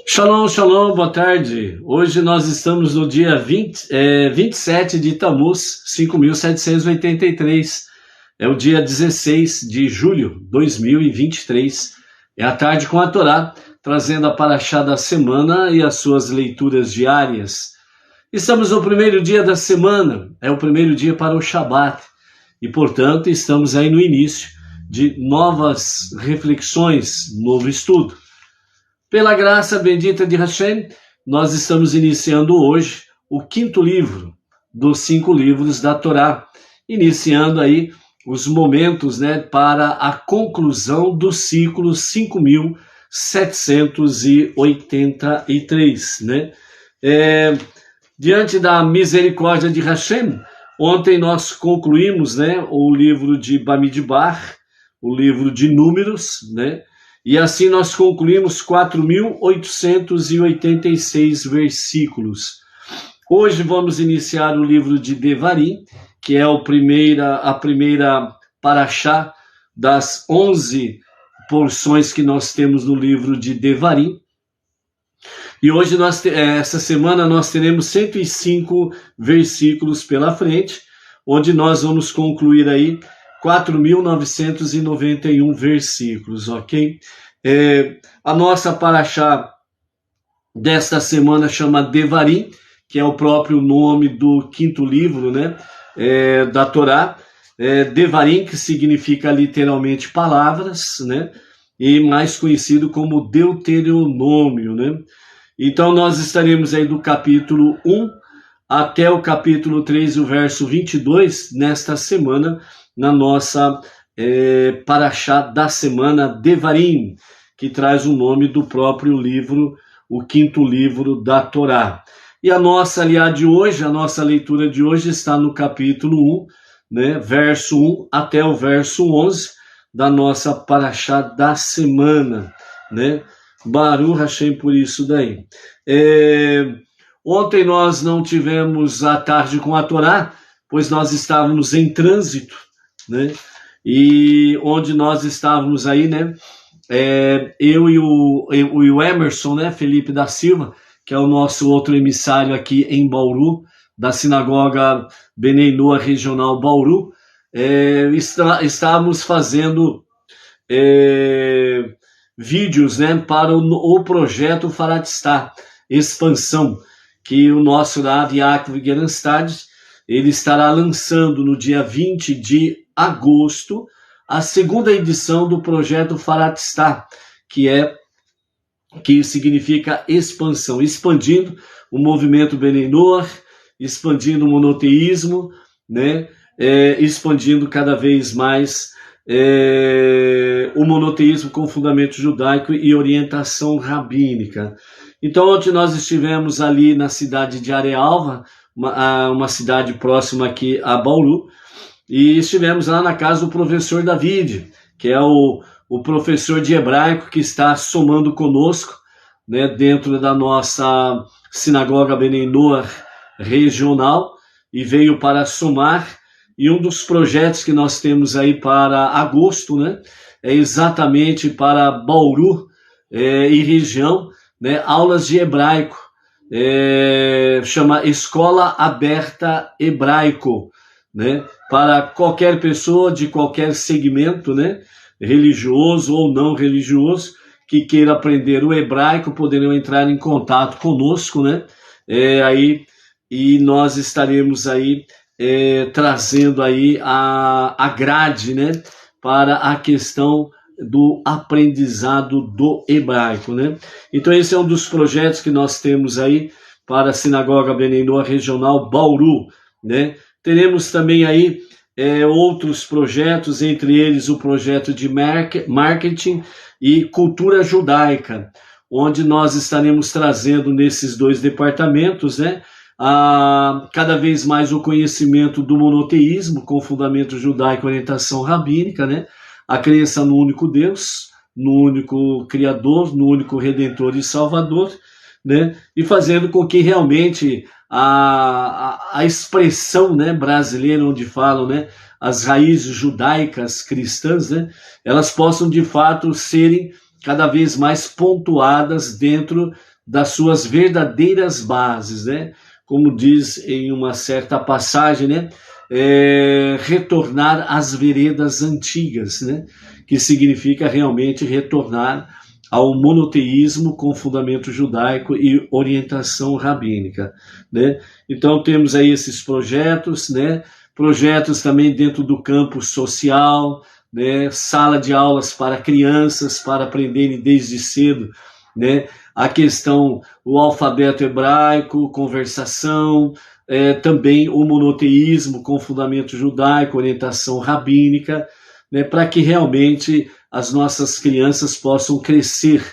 Shalom, shalom, boa tarde. Hoje nós estamos no dia 27 de Tammuz, 5.783. É o dia 16 de julho de 2023. É a tarde com a Torá, trazendo a paraxá da semana e as suas leituras diárias. Estamos no primeiro dia da semana, é o primeiro dia para o Shabat. E, portanto, estamos aí no início de novas reflexões, novo estudo. Pela graça bendita de Hashem, nós estamos iniciando hoje o quinto livro dos 5 livros da Torá, iniciando aí os momentos, para a conclusão do ciclo 5.783, diante da misericórdia de Hashem, ontem nós concluímos, o livro de Bamidbar, o livro de Números, e assim nós concluímos 4.886 versículos. Hoje vamos iniciar o livro de Devarim, que é a primeira paraxá das 11 porções que nós temos no livro de Devarim. E hoje, essa semana, nós teremos 105 versículos pela frente, onde nós vamos concluir aí 4.991 versículos, ok? A nossa paraxá desta semana chama Devarim, que é o próprio nome do quinto livro, da Torá. Devarim, que significa literalmente palavras, e mais conhecido como Deuteronômio, Então nós estaremos aí do capítulo 1 até o capítulo 3, o verso 22, nesta semana, na nossa paraxá da semana Devarim, que traz o nome do próprio livro, o quinto livro da Torá. E a nossa leitura de hoje está no capítulo 1, verso 1 até o verso 11, da nossa paraxá da semana, Baruch Hashem por isso daí. Ontem nós não tivemos a tarde com a Torá, pois nós estávamos em trânsito, e onde nós estávamos aí, eu e o Emerson, Felipe da Silva, que é o nosso outro emissário aqui em Bauru, da Sinagoga Bnei Noah Regional Bauru, estávamos fazendo vídeos, para o projeto Faratistá, expansão, que o nosso Rav Yaakov Geranstad, ele estará lançando no dia 20 de agosto a segunda edição do projeto Faratistá, que significa expansão, expandindo o movimento Bnei Noah, expandindo o monoteísmo, expandindo cada vez mais o monoteísmo com fundamento judaico e orientação rabínica. Então, ontem nós estivemos ali na cidade de Arealva, uma cidade próxima aqui a Bauru, e estivemos lá na casa do professor David, que é o professor de hebraico que está somando conosco, dentro da nossa sinagoga Bnei Noah regional, e veio para somar. E um dos projetos que nós temos aí para agosto, é exatamente para Bauru e região, aulas de hebraico, chama Escola Aberta Hebraico, para qualquer pessoa de qualquer segmento, religioso ou não religioso, que queira aprender o hebraico, poderão entrar em contato conosco, e nós estaremos aí trazendo aí a grade, para a questão do aprendizado do hebraico, Então esse é um dos projetos que nós temos aí para a Sinagoga Bnei Noah Regional Bauru, Teremos também aí outros projetos, entre eles o projeto de marketing e cultura judaica, onde nós estaremos trazendo nesses 2 departamentos, cada vez mais o conhecimento do monoteísmo, com fundamento judaico e orientação rabínica, a crença no único Deus, no único Criador, no único Redentor e Salvador, e fazendo com que realmente a expressão brasileira, onde falam as raízes judaicas cristãs, elas possam de fato serem cada vez mais pontuadas dentro das suas verdadeiras bases, né? Como diz em uma certa passagem, né? Retornar às veredas antigas, né? Que significa realmente retornar ao monoteísmo com fundamento judaico e orientação rabínica, né? Então temos aí esses projetos, né? Projetos também dentro do campo social, né? Sala de aulas para crianças, para aprenderem desde cedo, né? A questão, o alfabeto hebraico, conversação, também o monoteísmo com fundamento judaico, orientação rabínica, né? Para que realmente as nossas crianças possam crescer,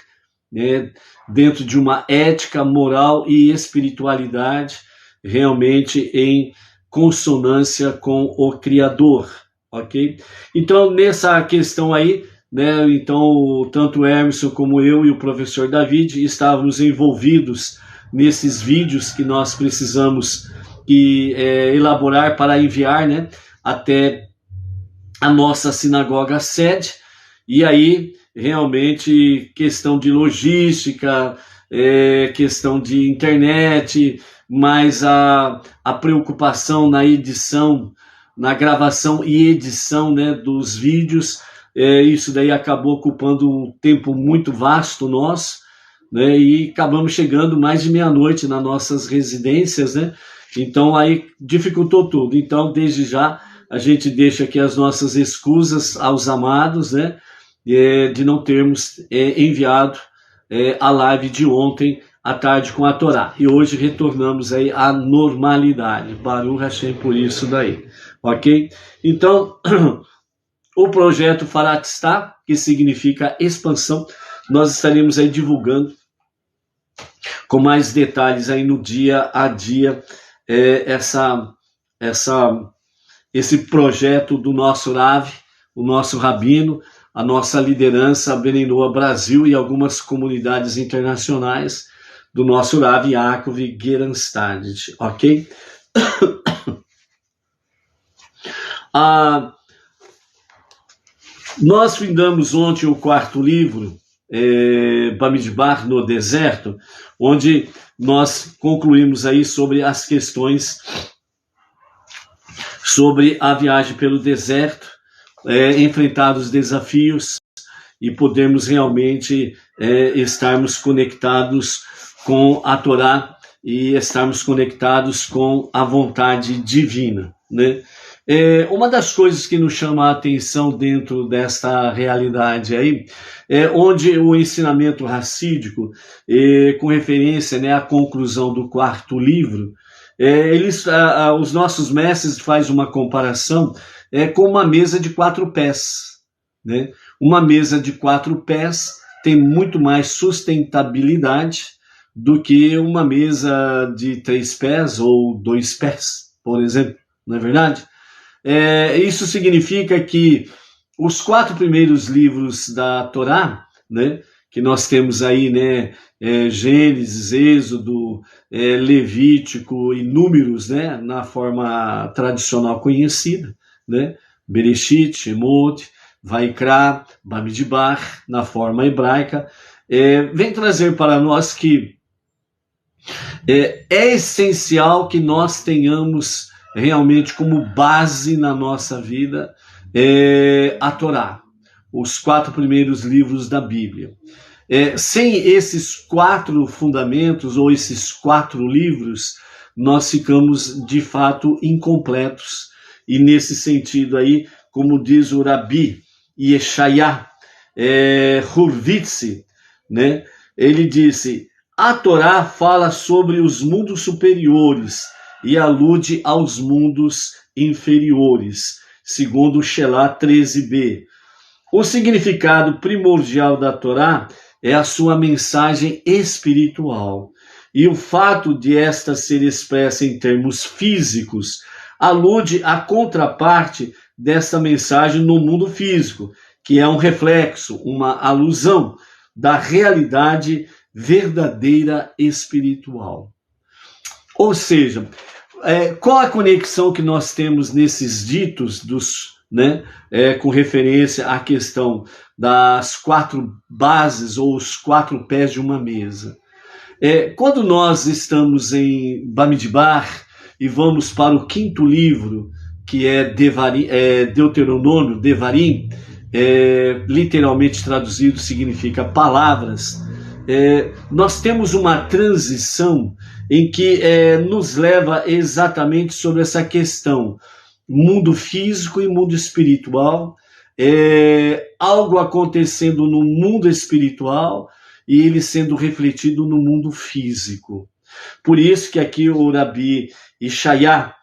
né, dentro de uma ética, moral e espiritualidade realmente em consonância com o Criador, ok? Então, nessa questão aí, né, então, tanto o Emerson como eu e o professor David estávamos envolvidos nesses vídeos que nós precisamos elaborar para enviar, né, até a nossa sinagoga sede. E aí, realmente, questão de logística, questão de internet, mas a preocupação na edição, na gravação e edição, né, dos vídeos, isso daí acabou ocupando um tempo muito vasto nosso, né, e acabamos chegando mais de meia-noite nas nossas residências, né, então aí dificultou tudo. Então, desde já, a gente deixa aqui as nossas escusas aos amados, né, de não termos enviado a live de ontem à tarde com a Torá. E hoje retornamos aí à normalidade. Baruch Hashem por isso daí. Ok? Então, o projeto Faratistá, que significa expansão, nós estaremos aí divulgando com mais detalhes aí no dia a dia esse projeto do nosso Rav, o nosso Rabino, a nossa liderança Beninoa Brasil e algumas comunidades internacionais do nosso Rav Yaakov Geranstad, ok? Nós findamos ontem o quarto livro, Bamidbar no Deserto, onde nós concluímos aí sobre as questões sobre a viagem pelo deserto, enfrentar os desafios e podermos realmente estarmos conectados com a Torá e estarmos conectados com a vontade divina, né? Uma das coisas que nos chama a atenção dentro desta realidade aí, onde o ensinamento racídico, com referência, né, à conclusão do quarto livro, os nossos mestres fazem uma comparação com uma mesa de 4 pés, né? Uma mesa de 4 pés tem muito mais sustentabilidade do que uma mesa de 3 pés ou 2 pés, por exemplo, não é verdade? Isso significa que os 4 primeiros livros da Torá, né, que nós temos aí, né, Gênesis, Êxodo, Levítico e Números, né, na forma tradicional conhecida, né, Bereshit, Shemot, Vaikra, Bamidbar, na forma hebraica, vem trazer para nós que é essencial que nós tenhamos realmente como base na nossa vida a Torá, os 4 primeiros livros da Bíblia. Sem esses 4 fundamentos ou esses 4 livros, nós ficamos de fato incompletos. E nesse sentido aí, como diz o Rabi Yeshaya Hurvitz, né, ele disse: a Torá fala sobre os mundos superiores e alude aos mundos inferiores, segundo Shelah 13b. O significado primordial da Torá é a sua mensagem espiritual, e o fato de esta ser expressa em termos físicos alude à contraparte desta mensagem no mundo físico, que é um reflexo, uma alusão da realidade verdadeira espiritual. Ou seja, qual a conexão que nós temos nesses ditos com referência à questão das 4 bases ou os 4 pés de uma mesa. Quando nós estamos em Bamidbar e vamos para o 5º livro, que é Deuteronômio, Devarim, literalmente traduzido significa palavras, nós temos uma transição em que nos leva exatamente sobre essa questão, mundo físico e mundo espiritual, algo acontecendo no mundo espiritual e ele sendo refletido no mundo físico. Por isso que aqui o Rabi Ishaya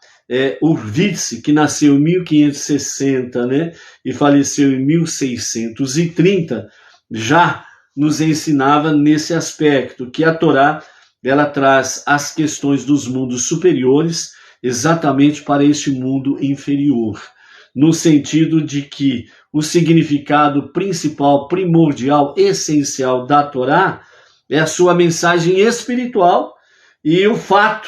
Hurvitz, que nasceu em 1560, né, e faleceu em 1630, já nos ensinava nesse aspecto, que a Torá ela traz as questões dos mundos superiores exatamente para este mundo inferior, no sentido de que o significado principal, primordial, essencial da Torá é a sua mensagem espiritual e o fato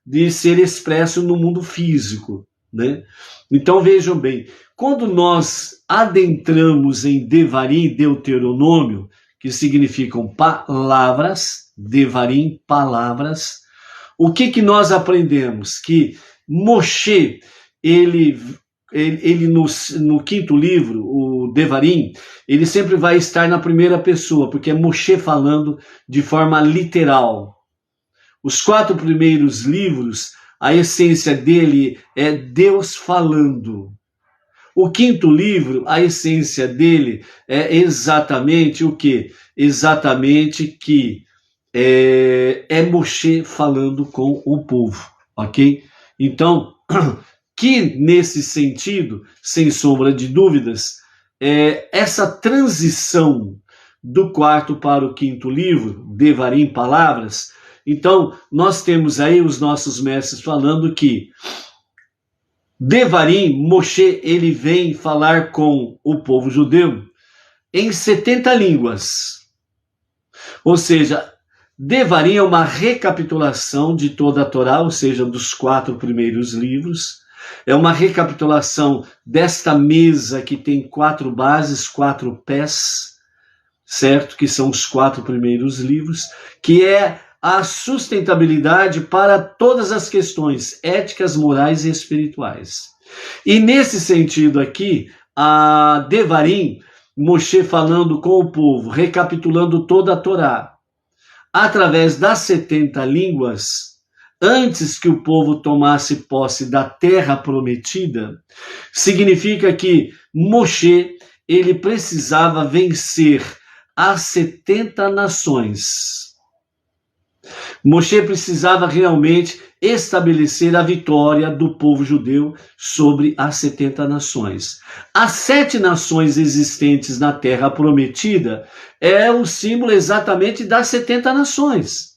de ser expresso no mundo físico, né? Então vejam bem, quando nós adentramos em Devarim, Deuteronômio, que significam palavras, Devarim, palavras, o que nós aprendemos? Que Moshe, ele no 5º livro, o Devarim, ele sempre vai estar na primeira pessoa, porque é Moshe falando de forma literal. Os 4 primeiros livros, a essência dele é Deus falando. O 5º livro, a essência dele é exatamente o quê? Exatamente que é Moshe falando com o povo, ok? Então, que nesse sentido, sem sombra de dúvidas, essa transição do 4º para o 5º livro, Devarim, palavras, então nós temos aí os nossos mestres falando que Devarim, Moshe, ele vem falar com o povo judeu em 70 línguas. Ou seja, Devarim é uma recapitulação de toda a Torá, ou seja, dos 4 primeiros livros. É uma recapitulação desta mesa que tem 4 bases, 4 pés, certo? Que são os 4 primeiros livros, que é a sustentabilidade para todas as questões éticas, morais e espirituais. E nesse sentido aqui, a Devarim, Moshe falando com o povo, recapitulando toda a Torá, através das 70 línguas, antes que o povo tomasse posse da terra prometida, significa que Moshe, ele precisava vencer as 70 nações. Moshe precisava realmente estabelecer a vitória do povo judeu sobre as 70 nações. As 7 nações existentes na terra prometida é o símbolo exatamente das 70 nações.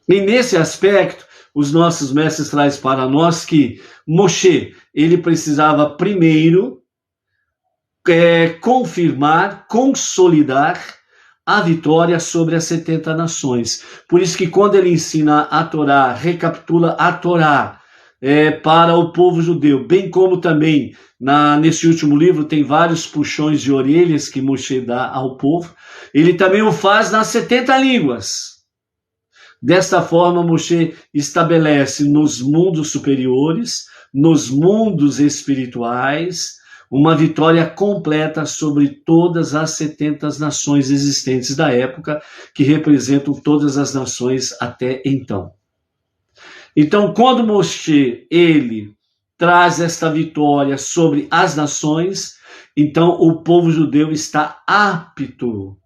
E nesse aspecto, os nossos mestres trazem para nós que Moshe, ele precisava primeiro confirmar, consolidar a vitória sobre as 70 nações. Por isso que quando ele ensina a Torá, recapitula a Torá para o povo judeu, bem como também nesse último livro tem vários puxões de orelhas que Moshe dá ao povo, ele também o faz nas 70 línguas. Desta forma, Moshe estabelece nos mundos superiores, nos mundos espirituais, uma vitória completa sobre todas as 70 nações existentes da época, que representam todas as nações até então. Então, quando Moshe, ele traz esta vitória sobre as nações, então o povo judeu está apto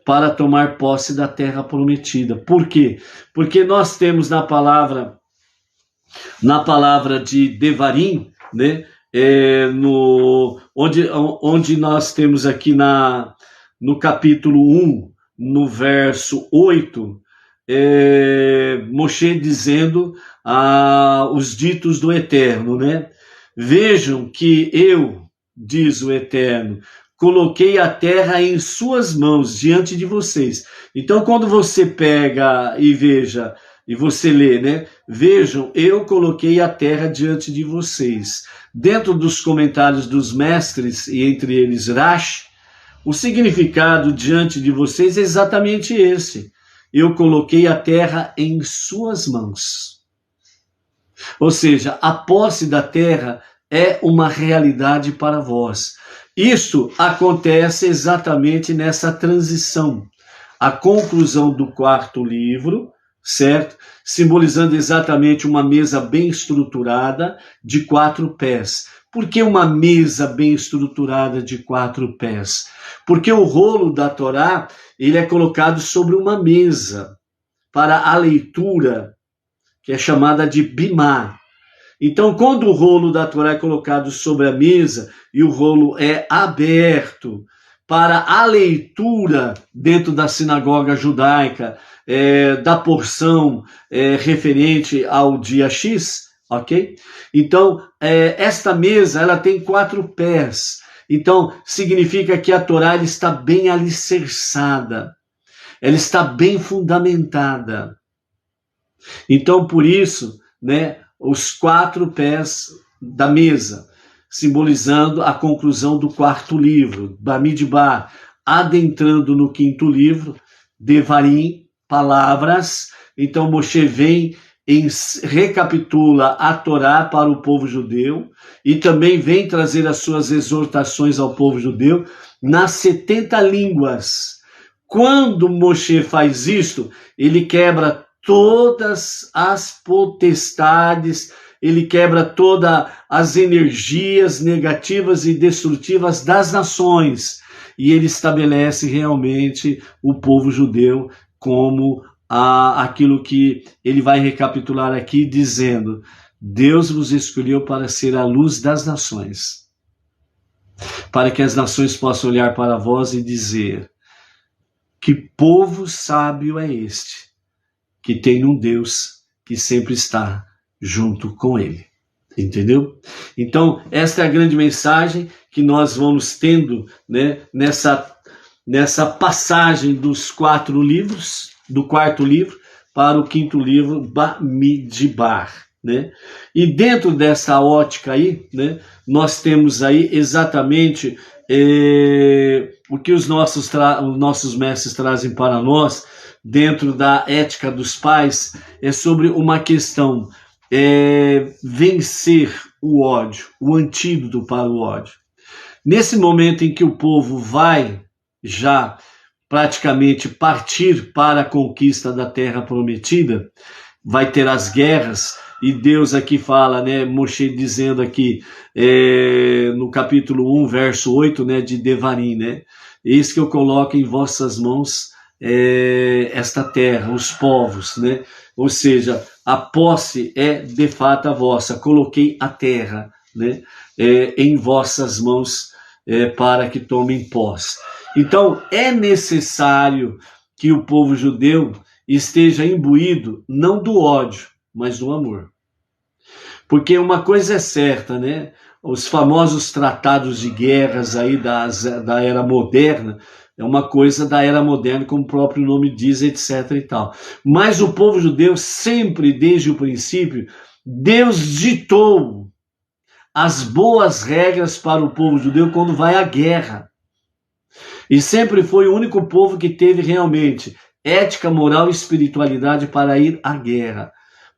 para tomar posse da terra prometida. Por quê? Porque nós temos na palavra de Devarim, né? Onde nós temos aqui no capítulo 1, no verso 8, Moshe dizendo os ditos do Eterno, né? Vejam que eu, diz o Eterno, coloquei a terra em suas mãos diante de vocês. Então, quando você pega e veja, e você lê, né? Vejam, eu coloquei a terra diante de vocês. Dentro dos comentários dos mestres, e entre eles Rashi, O significado diante de vocês é exatamente esse. Eu coloquei a terra em suas mãos. Ou seja, a posse da terra é uma realidade para vós. Isso acontece exatamente nessa transição. A conclusão do quarto livro, certo? Simbolizando exatamente uma mesa bem estruturada de 4 pés. Por que uma mesa bem estruturada de 4 pés? Porque o rolo da Torá, ele é colocado sobre uma mesa para a leitura, que é chamada de bimá. Então, quando o rolo da Torá é colocado sobre a mesa e o rolo é aberto para a leitura dentro da sinagoga judaica, da porção referente ao dia X, ok? Então, esta mesa, ela tem 4 pés. Então, significa que a Torá ela está bem alicerçada, ela está bem fundamentada. Então, por isso, né, os 4 pés da mesa, simbolizando a conclusão do quarto livro, Bamidbar, adentrando no quinto livro, Devarim, palavras. Então, Moshe vem recapitula a Torá para o povo judeu e também vem trazer as suas exortações ao povo judeu nas 70 línguas. Quando Moshe faz isto, ele quebra todas as potestades, ele quebra todas as energias negativas e destrutivas das nações, e ele estabelece realmente o povo judeu como aquilo que ele vai recapitular aqui, dizendo: Deus vos escolheu para ser a luz das nações, para que as nações possam olhar para vós e dizer: que povo sábio é este, que tem um Deus que sempre está junto com ele. Entendeu? Então, esta é a grande mensagem que nós vamos tendo, né, nessa passagem dos 4 livros, do quarto livro para o quinto livro, Bamidbar, né? E dentro dessa ótica aí, né, nós temos aí exatamente o que os nossos mestres trazem para nós, dentro da ética dos pais, é sobre uma questão, vencer o ódio, o antídoto para o ódio. Nesse momento em que o povo vai já praticamente partir para a conquista da terra prometida, vai ter as guerras, e Deus aqui fala, né, Moshe dizendo aqui, no capítulo 1, verso 8, né, de Devarim, né, eis que eu coloco em vossas mãos esta terra, os povos, né, ou seja, a posse é de fato a vossa, coloquei a terra, né, em vossas mãos, para que tomem posse. Então, é necessário que o povo judeu esteja imbuído não do ódio, mas do amor. Porque uma coisa é certa, né? Os famosos tratados de guerras aí da era moderna, é uma coisa da era moderna, como o próprio nome diz, etc. e tal. Mas o povo judeu sempre, desde o princípio, Deus ditou as boas regras para o povo judeu quando vai à guerra. E sempre foi o único povo que teve realmente ética, moral e espiritualidade para ir à guerra,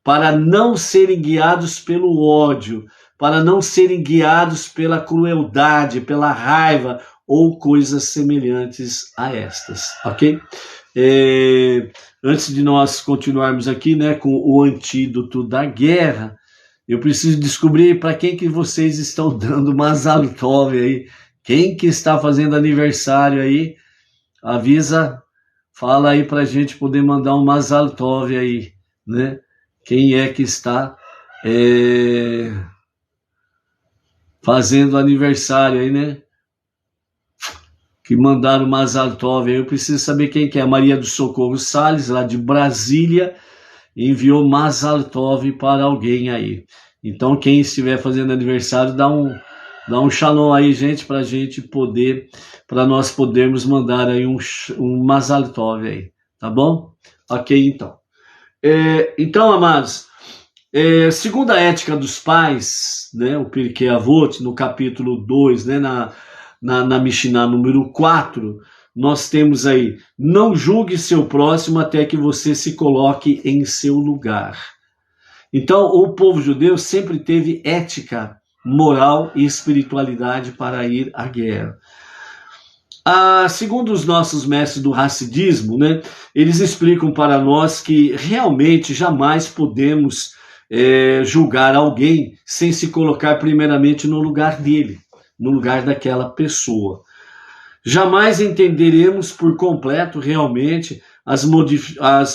para não serem guiados pelo ódio, para não serem guiados pela crueldade, pela raiva ou coisas semelhantes a estas, ok? Antes de nós continuarmos aqui, né, com o antídoto da guerra, eu preciso descobrir para quem que vocês estão dando Mazal Tov aí. Quem que está fazendo aniversário aí, avisa, fala aí para a gente poder mandar um Mazal Tov aí, né? Quem é que está fazendo aniversário aí, né? Que mandaram o Mazal Tov aí. Eu preciso saber quem que é. A Maria do Socorro Salles, lá de Brasília, enviou Mazal Tov para alguém aí. Então, quem estiver fazendo aniversário, dá um shalom aí, gente, para a gente poder, para nós podermos mandar aí um Mazal Tov aí, tá bom? Ok, então. Então, amados, segundo a ética dos pais, né, o Pirkei Avot, no capítulo 2, né, na Mishnah número 4, nós temos aí: não julgue seu próximo até que você se coloque em seu lugar. Então, o povo judeu sempre teve ética, moral e espiritualidade para ir à guerra. Segundo os nossos mestres do Hassidismo, né, eles explicam para nós que realmente jamais podemos julgar alguém sem se colocar primeiramente no lugar dele, no lugar daquela pessoa. Jamais entenderemos por completo realmente as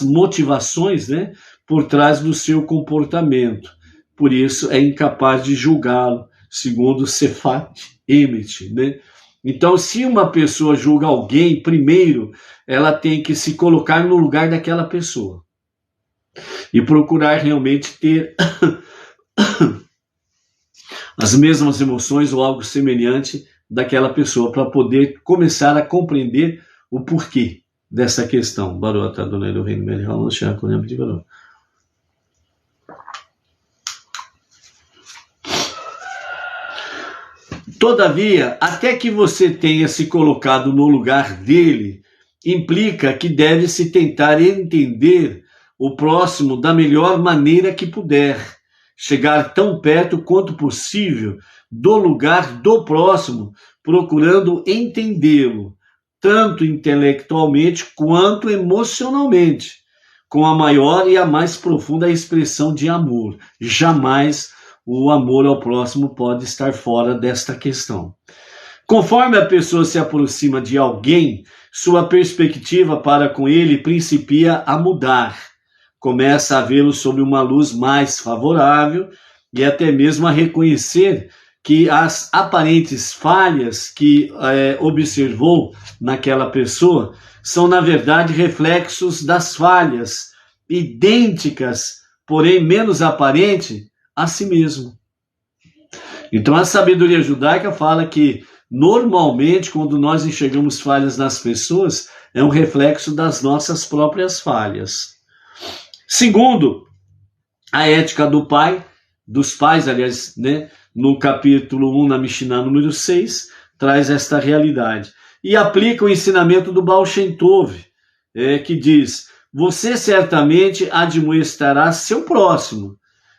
motivações, né, por trás do seu comportamento. Por isso é incapaz de julgá-lo, segundo Sefat Emet, né? Então, se uma pessoa julga alguém, primeiro ela tem que se colocar no lugar daquela pessoa e procurar realmente ter as mesmas emoções ou algo semelhante daquela pessoa para poder começar a compreender o porquê dessa questão. Barota, dona do reino melhor, de valor. Todavia, até que você tenha se colocado no lugar dele, implica que deve-se tentar entender o próximo da melhor maneira que puder, chegar tão perto quanto possível do lugar do próximo, procurando entendê-lo, tanto intelectualmente quanto emocionalmente, com a maior e a mais profunda expressão de amor. Jamais o amor ao próximo pode estar fora desta questão. Conforme a pessoa se aproxima de alguém, sua perspectiva para com ele principia a mudar. Começa a vê-lo sob uma luz mais favorável e até mesmo a reconhecer que as aparentes falhas que observou naquela pessoa são, na verdade, reflexos das falhas idênticas, porém menos aparente, a si mesmo. Então a sabedoria judaica fala que normalmente quando nós enxergamos falhas nas pessoas é um reflexo das nossas próprias falhas. Segundo, a ética dos pais, aliás, né, no capítulo 1, na Mishnah número 6, traz esta realidade. E aplica o ensinamento do Baal Shem Tov, que diz: você certamente admoestará seu próximo.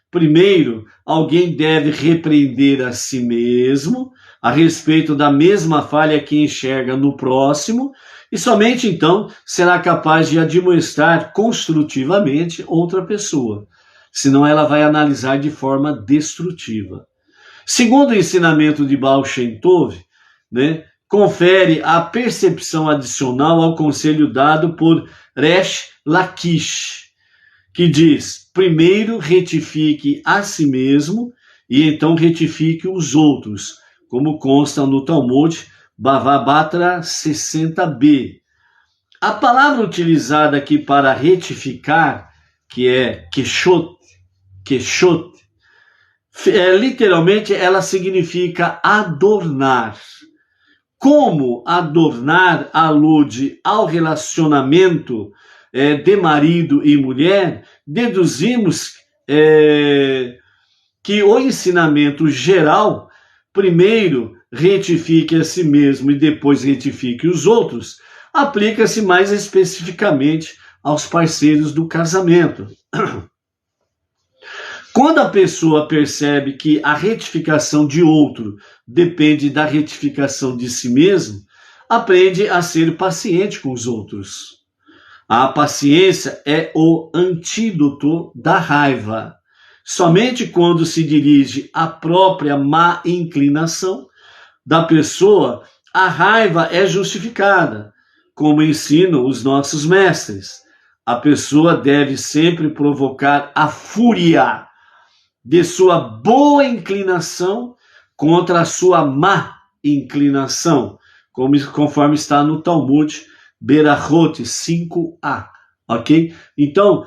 Primeiro, alguém deve repreender a si mesmo a respeito da mesma falha que enxerga no próximo, e somente então será capaz de admoestar construtivamente outra pessoa. Senão ela vai analisar de forma destrutiva. Segundo o ensinamento de Baal Shem Tov, né, confere a percepção adicional ao conselho dado por Resh Lakish, que diz: primeiro retifique a si mesmo e então retifique os outros, como consta no Talmud Bava Batra 60b. A palavra utilizada aqui para retificar, que é keshot, literalmente ela significa adornar. Como adornar alude ao relacionamento de marido e mulher, deduzimos que o ensinamento geral, primeiro retifique a si mesmo e depois retifique os outros, aplica-se mais especificamente aos parceiros do casamento. Quando a pessoa percebe que a retificação de outro depende da retificação de si mesmo, aprende a ser paciente com os outros. A paciência é o antídoto da raiva. Somente quando se dirige à própria má inclinação da pessoa, a raiva é justificada, como ensinam os nossos mestres. A pessoa deve sempre provocar a fúria de sua boa inclinação contra a sua má inclinação, conforme está no Talmud Berachot 5a, ok? Então,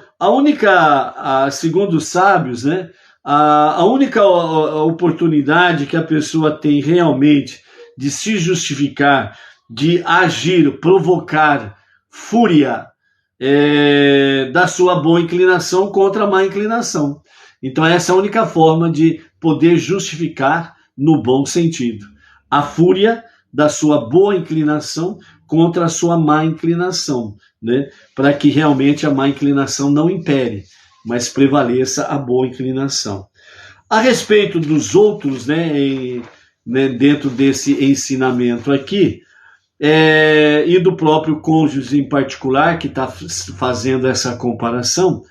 segundo os sábios, né, a única oportunidade que a pessoa tem realmente de se justificar, de agir, provocar fúria da sua boa inclinação contra a má inclinação. Então essa é a única forma de poder justificar no bom sentido. A fúria da sua boa inclinação contra a sua má inclinação, né? Para que realmente a má inclinação não impere, mas prevaleça a boa inclinação. A respeito dos outros, né, dentro desse ensinamento aqui, e do próprio cônjuge em particular, que está fazendo essa comparação,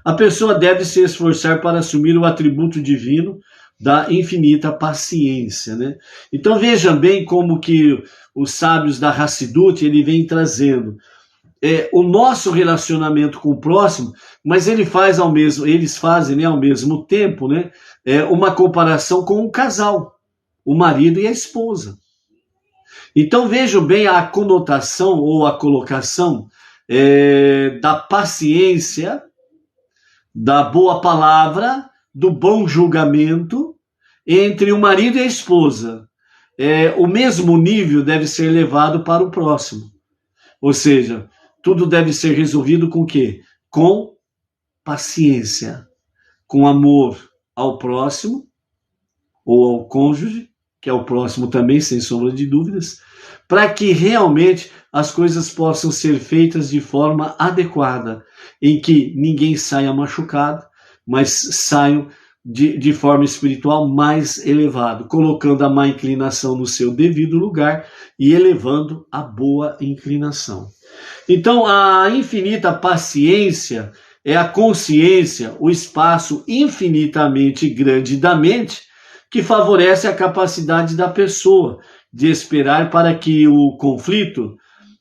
a pessoa deve se esforçar para assumir o atributo divino da infinita paciência, né? Então veja bem como que os sábios da Hassidut, ele vem trazendo o nosso relacionamento com o próximo, mas eles fazem, né, ao mesmo tempo, né, uma comparação com um casal, o marido e a esposa. Então vejam bem a conotação ou a colocação da paciência, da boa palavra, do bom julgamento entre o marido e a esposa. O mesmo nível deve ser levado para o próximo. Ou seja, tudo deve ser resolvido com o quê? Com paciência, com amor ao próximo, ou ao cônjuge, que é o próximo também, sem sombra de dúvidas, para que realmente as coisas possam ser feitas de forma adequada, em que ninguém saia machucado, mas saiam de forma espiritual mais elevado, colocando a má inclinação no seu devido lugar e elevando a boa inclinação. Então, a infinita paciência é a consciência, o espaço infinitamente grande da mente, que favorece a capacidade da pessoa de esperar para que o conflito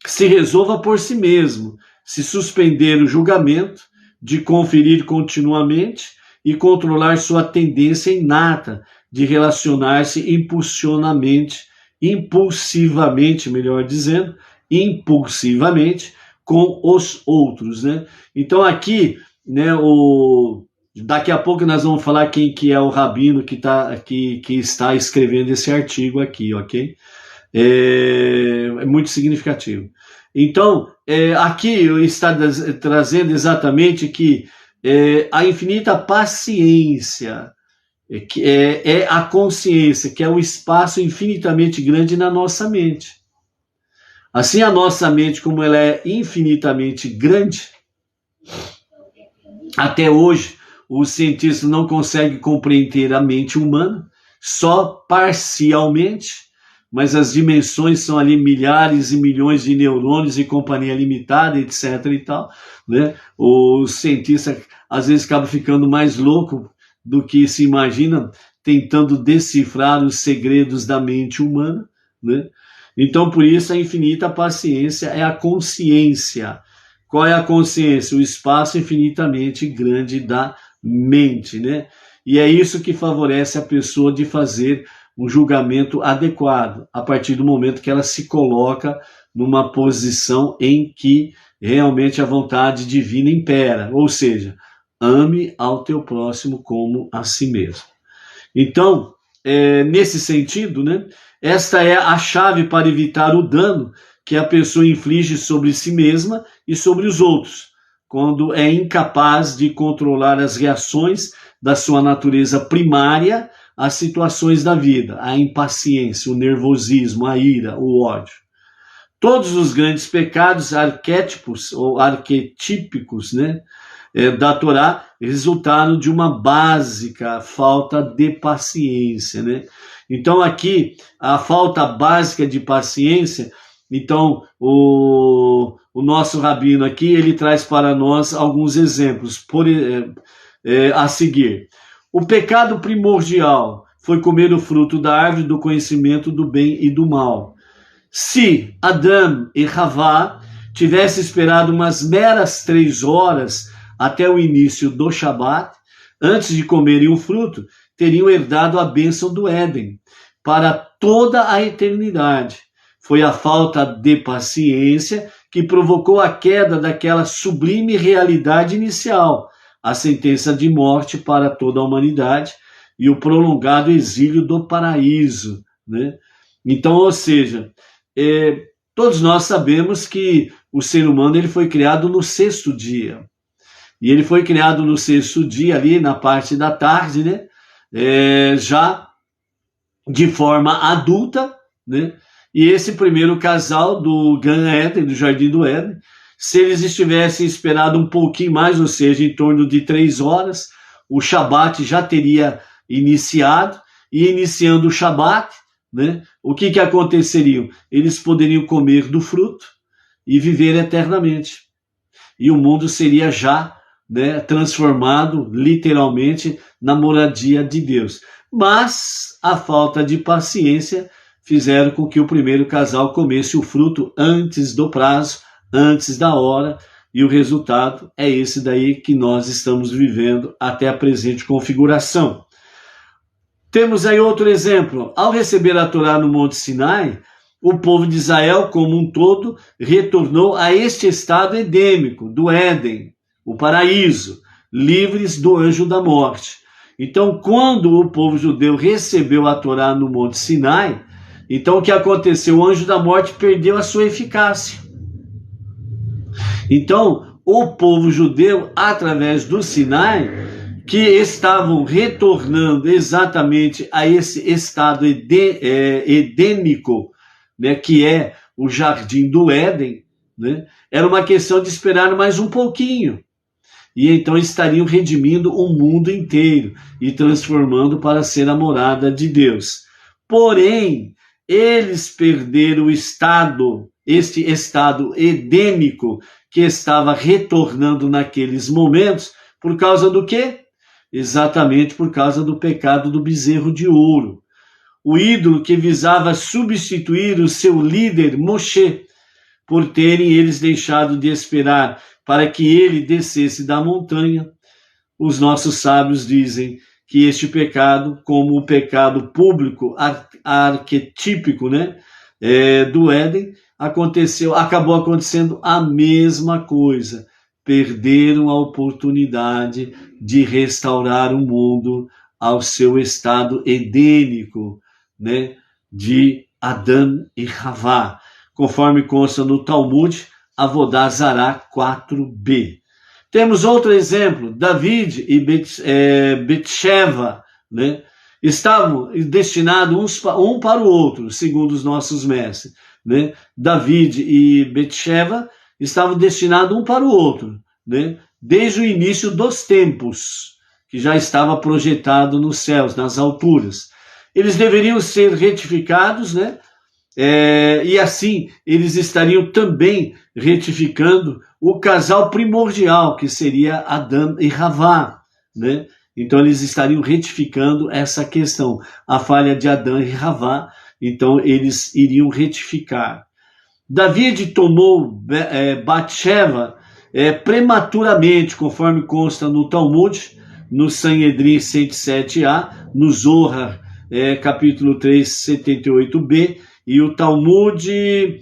se resolva por si mesmo, se suspender o julgamento, de conferir continuamente e controlar sua tendência inata de relacionar-se impulsivamente, melhor dizendo, impulsivamente com os outros, né? Então aqui, né, daqui a pouco nós vamos falar quem que é o rabino que está escrevendo esse artigo aqui, ok? É muito significativo. Então, aqui está trazendo exatamente que a infinita paciência é a consciência, que é o espaço infinitamente grande na nossa mente. Assim, a nossa mente, como ela é infinitamente grande, até hoje, os cientistas não conseguem compreender a mente humana, só parcialmente, mas as dimensões são ali milhares e milhões de neurônios e companhia limitada, etc. e tal, né? O cientista às vezes acaba ficando mais louco do que se imagina, tentando decifrar os segredos da mente humana, né? Então, por isso, a infinita paciência é a consciência. Qual é a consciência? O espaço infinitamente grande da mente, né? E é isso que favorece a pessoa de fazer um julgamento adequado, a partir do momento que ela se coloca numa posição em que realmente a vontade divina impera, ou seja, ame ao teu próximo como a si mesmo. Então, nesse sentido, né, esta é a chave para evitar o dano que a pessoa inflige sobre si mesma e sobre os outros, quando é incapaz de controlar as reações da sua natureza primária às situações da vida, a impaciência, o nervosismo, a ira, o ódio. Todos os grandes pecados arquétipos ou arquetípicos, né, da Torá resultaram de uma básica falta de paciência, né? Então aqui a falta básica de paciência, então o nosso rabino aqui ele traz para nós alguns exemplos a seguir. O pecado primordial foi comer o fruto da árvore do conhecimento do bem e do mal. Se Adão e Havá tivessem esperado umas meras 3 horas até o início do Shabat, antes de comerem o fruto, teriam herdado a bênção do Éden para toda a eternidade. Foi a falta de paciência que provocou a queda daquela sublime realidade inicial, a sentença de morte para toda a humanidade e o prolongado exílio do paraíso, né? Então, ou seja, todos nós sabemos que o ser humano ele foi criado no 6º dia. E ele foi criado no 6º dia, ali na parte da tarde, né? Já de forma adulta, né? E esse primeiro casal do Gan Eden, do Jardim do Éden, se eles tivessem esperado um pouquinho mais, ou seja, em torno de 3 horas, o Shabat já teria iniciado, e iniciando o Shabat, né, o que aconteceria? Eles poderiam comer do fruto e viver eternamente. E o mundo seria já, né, transformado literalmente na moradia de Deus. Mas a falta de paciência fizeram com que o primeiro casal comesse o fruto antes do prazo, antes da hora, e o resultado é esse daí que nós estamos vivendo até a presente configuração. Temos aí outro exemplo. Ao receber a Torá no Monte Sinai, o povo de Israel como um todo retornou a este estado edêmico, do Éden, o paraíso, livres do anjo da morte. Então, quando o povo judeu recebeu a Torá no Monte Sinai, então o que aconteceu? O anjo da morte perdeu a sua eficácia. Então, o povo judeu, através do Sinai, que estavam retornando exatamente a esse estado edêmico, né, que é o Jardim do Éden, né, era uma questão de esperar mais um pouquinho. E então estariam redimindo o mundo inteiro e transformando para ser a morada de Deus. Porém, eles perderam o estado, este estado edêmico que estava retornando naqueles momentos, por causa do quê? Exatamente por causa do pecado do bezerro de ouro. O ídolo que visava substituir o seu líder, Moshe, por terem eles deixado de esperar para que ele descesse da montanha. Os nossos sábios dizem que este pecado, como o pecado público arquetípico, né, do Éden, acabou acontecendo a mesma coisa. Perderam a oportunidade de restaurar o mundo ao seu estado edênico, né, de Adão e Havá, conforme consta no Talmud, Avodá Zará 4b. Temos outro exemplo, David e Betsheva, né, estavam destinados um para o outro, segundo os nossos mestres, né? David e Betsheva estavam destinados um para o outro, né? Desde o início dos tempos, que já estava projetado nos céus, nas alturas. Eles deveriam ser retificados, né? E assim eles estariam também retificando o casal primordial, que seria Adão e Havá, né? Então eles estariam retificando essa questão, a falha de Adão e Havá, então eles iriam retificar. David tomou Batsheva prematuramente, conforme consta no Talmud, no Sanhedrin 107a, no Zohar, capítulo 3, 78b, e o Talmud,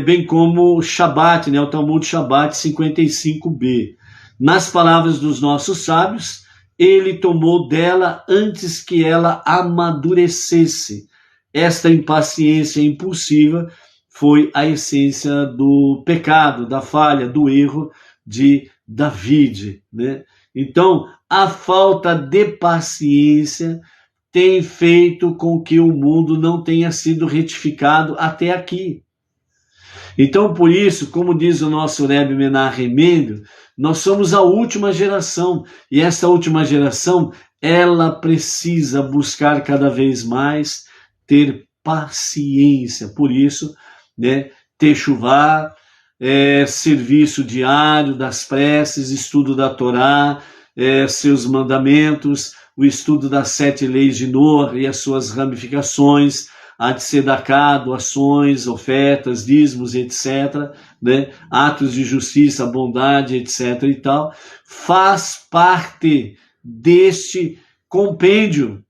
bem como o Shabat, né, o Talmud Shabat 55b. Nas palavras dos nossos sábios, ele tomou dela antes que ela amadurecesse. Esta impaciência impulsiva foi a essência do pecado, da falha, do erro de David, né? Então, a falta de paciência tem feito com que o mundo não tenha sido retificado até aqui. Então, por isso, como diz o nosso Rebbe Menachem Mendel, nós somos a última geração, e essa última geração, ela precisa buscar cada vez mais ter paciência. Por isso, né, techuvá, serviço diário das preces, estudo da Torá, seus mandamentos, o estudo das 7 leis de Noah e as suas ramificações, a de Sedaká, doações, ofertas, dízimos, etc., né? Atos de justiça, bondade, etc. e tal, faz parte deste compêndio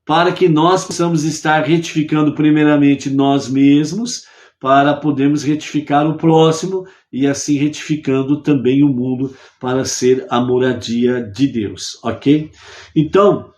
para que nós possamos estar retificando primeiramente nós mesmos, para podermos retificar o próximo e assim retificando também o mundo para ser a moradia de Deus, ok? Então,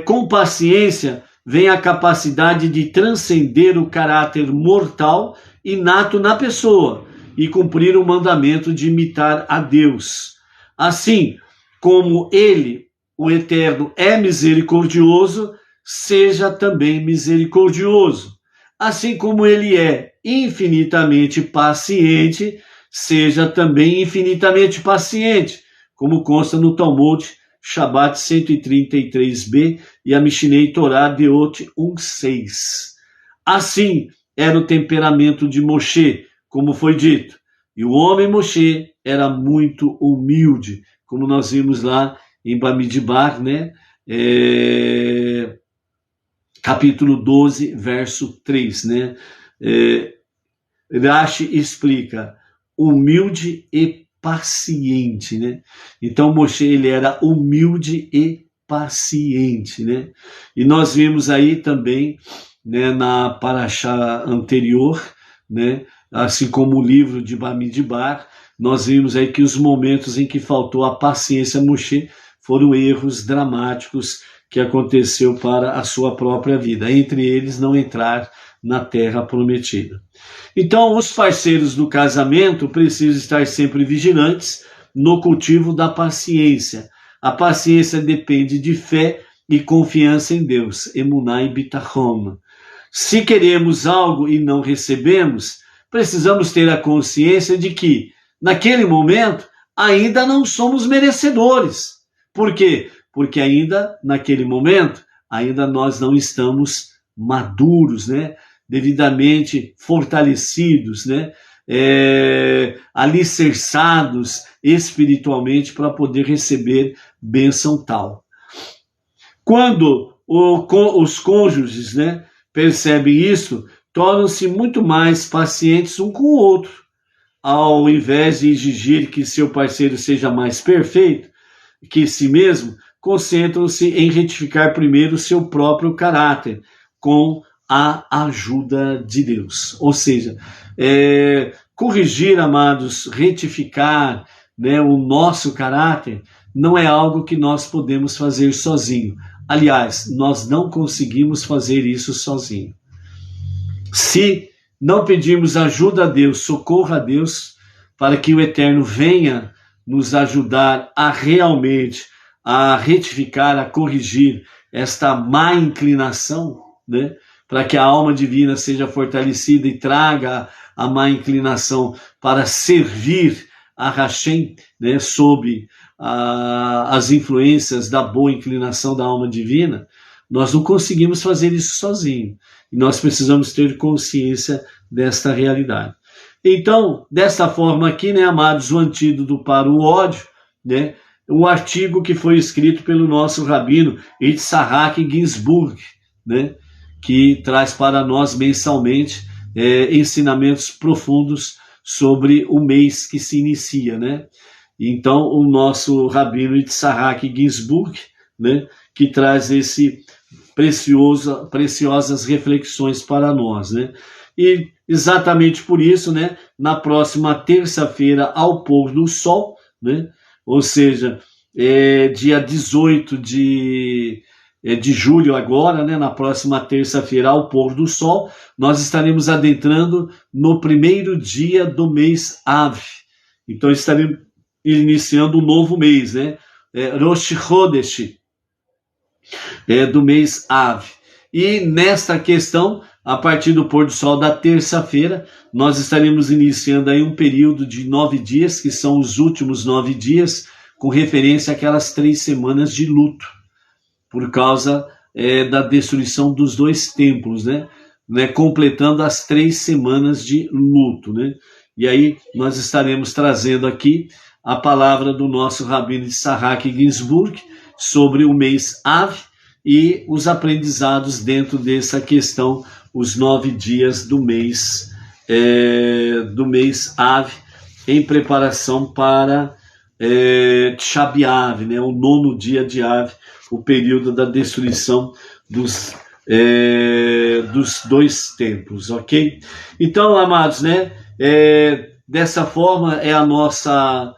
com paciência vem a capacidade de transcender o caráter mortal inato na pessoa e cumprir o mandamento de imitar a Deus. Assim como ele, o Eterno, é misericordioso, seja também misericordioso. assim como ele é infinitamente paciente, seja também infinitamente paciente, como consta no Talmud Shabbat 133b e a Mishnei Torá Deot 1.6. Assim era o temperamento de Moshe, como foi dito. E o homem Moshe era muito humilde, como nós vimos lá em Bamidbar, né? Capítulo 12, verso 3, né? Rashi explica, humilde e paciente, né? Então Moshe, ele era humilde e paciente, né? E nós vimos aí também, né, na paraxá anterior, né, assim como o livro de Bamidbar, nós vimos aí que os momentos em que faltou a paciência a Moshe foram erros dramáticos que aconteceu para a sua própria vida, entre eles não entrar na terra prometida. Então, os parceiros do casamento precisam estar sempre vigilantes no cultivo da paciência. A paciência depende de fé e confiança em Deus, emuná e bitachon. Se queremos algo e não recebemos, precisamos ter a consciência de que, naquele momento, ainda não somos merecedores. Por quê? Porque ainda, naquele momento, ainda nós não estamos maduros, né? Devidamente fortalecidos, né? Alicerçados espiritualmente para poder receber bênção tal. Quando os cônjuges, né, percebem isso, tornam-se muito mais pacientes um com o outro. Ao invés de exigir que seu parceiro seja mais perfeito que si mesmo, concentram-se em retificar primeiro seu próprio caráter, com a ajuda de Deus. Ou seja, corrigir, amados, retificar, né, o nosso caráter, não é algo que nós podemos fazer sozinho. Aliás, nós não conseguimos fazer isso sozinho. Se não pedirmos ajuda a Deus, socorro a Deus, para que o Eterno venha nos ajudar a realmente a retificar, a corrigir esta má inclinação, né? Para que a alma divina seja fortalecida e traga a má inclinação para servir a Hashem, né? Sob as influências da boa inclinação da alma divina, nós não conseguimos fazer isso sozinho. E nós precisamos ter consciência desta realidade. Então, desta forma aqui, né, amados, o antídoto para o ódio, né, um artigo que foi escrito pelo nosso rabino Yitzhak Ginsburg, né, que traz para nós mensalmente ensinamentos profundos sobre o mês que se inicia, né? Então, o nosso rabino Yitzhak Ginsburg, né, que traz preciosas reflexões para nós, né? E exatamente por isso, né, na próxima terça-feira, ao pôr do sol, né, ou seja, dia 18 de julho agora, né, na próxima terça-feira, ao pôr do sol, nós estaremos adentrando no primeiro dia do mês Av. Então, estaremos iniciando um novo mês, né, Rosh Chodesh, do mês Av. E nesta questão, a partir do pôr do sol da terça-feira, nós estaremos iniciando aí um período de 9 dias, que são os últimos 9 dias, com referência àquelas 3 semanas de luto, por causa da destruição dos 2 templos, né? Completando as 3 semanas de luto, né? E aí nós estaremos trazendo aqui a palavra do nosso rabino Yitzhak Ginsburg sobre o mês Av e os aprendizados dentro dessa questão, os 9 dias do mês Av, em preparação para Tisha B'Av, né, o 9º dia de Av, o período da destruição dos 2 templos, ok? Então, amados, né, dessa forma é a nossa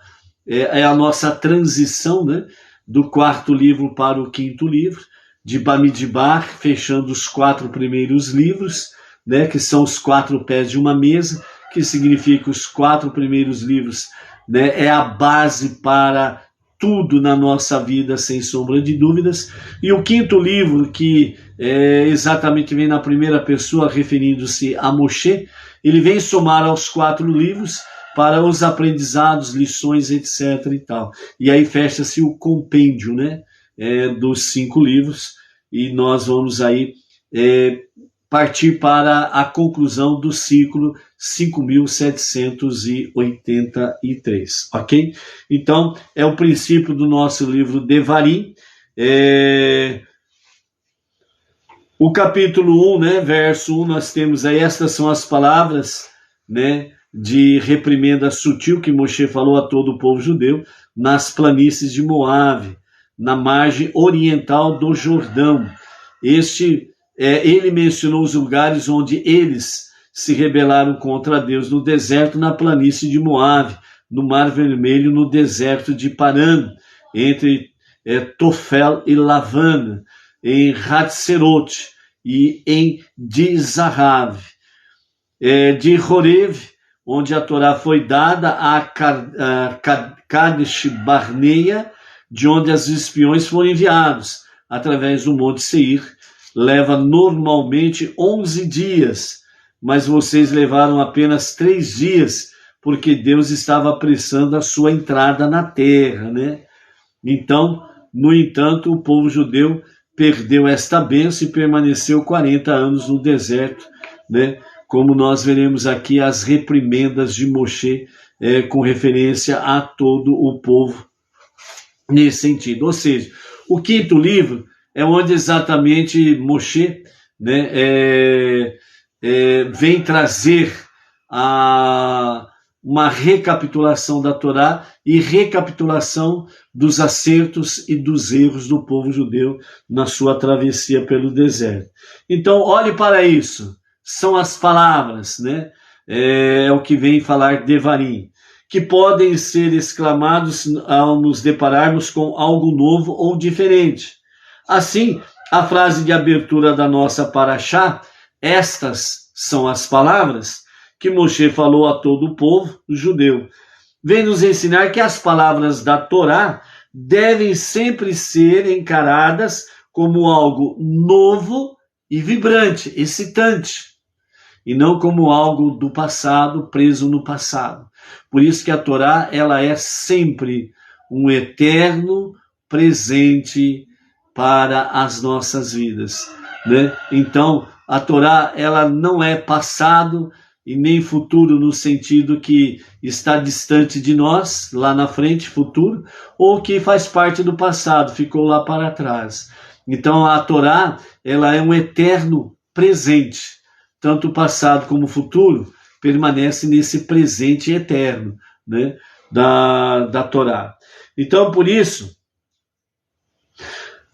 transição, né, do 4º livro para o 5º livro, de Bamidbar, fechando os 4 primeiros livros, né, que são os 4 pés de uma mesa, que significa os 4 primeiros livros, né, é a base para tudo na nossa vida, sem sombra de dúvidas. E o quinto livro, que exatamente vem na primeira pessoa, referindo-se a Moshe, ele vem somar aos 4 livros para os aprendizados, lições, etc. e tal. E aí fecha-se o compêndio, né, dos 5 livros, e nós vamos aí partir para a conclusão do ciclo 5.783, ok? Então, é o princípio do nosso livro Devarim. O capítulo 1, né, verso 1, nós temos aí, estas são as palavras, né, de reprimenda sutil que Moshe falou a todo o povo judeu nas planícies de Moabe, na margem oriental do Jordão. Ele mencionou os lugares onde eles se rebelaram contra Deus: no deserto, na planície de Moabe, no Mar Vermelho, no deserto de Parã, entre Tofel e Lavana, em Hatzerote e em Dizahab, de Horeb, onde a Torá foi dada, a Kadesh Barneia, de onde os espiões foram enviados, através do Monte Seir. Leva normalmente 11 dias, mas vocês levaram apenas 3 dias, porque Deus estava apressando a sua entrada na terra, né? Então, no entanto, o povo judeu perdeu esta bênção e permaneceu 40 anos no deserto, né? Como nós veremos aqui as reprimendas de Moshe, com referência a todo o povo nesse sentido. Ou seja, o quinto livro é onde exatamente Moshe, né, vem trazer uma recapitulação da Torá e recapitulação dos acertos e dos erros do povo judeu na sua travessia pelo deserto. Então, olhe para isso. São as palavras, né? É o que vem falar Devarim, que podem ser exclamados ao nos depararmos com algo novo ou diferente. Assim, a frase de abertura da nossa Parashá, estas são as palavras que Moshe falou a todo o povo judeu, vem nos ensinar que as palavras da Torá devem sempre ser encaradas como algo novo e vibrante, excitante, e não como algo do passado, preso no passado. Por isso que a Torá, ela é sempre um eterno presente para as nossas vidas, né? Então, a Torá, ela não é passado e nem futuro, no sentido que está distante de nós, lá na frente, futuro, ou que faz parte do passado, ficou lá para trás. Então, a Torá, ela é um eterno presente, tanto o passado como o futuro permanece nesse presente eterno, né, da Torá. Então, por isso,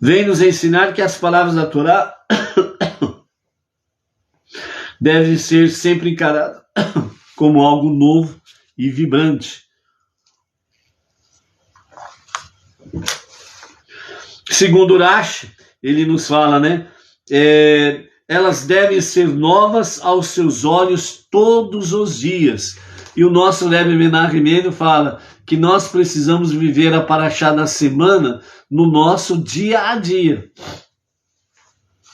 vem nos ensinar que as palavras da Torá devem ser sempre encaradas como algo novo e vibrante. Segundo Rashi, ele nos fala, né? Elas devem ser novas aos seus olhos todos os dias. E o nosso Rebbe Menachem Mendel fala que nós precisamos viver a Parashá da semana no nosso dia a dia.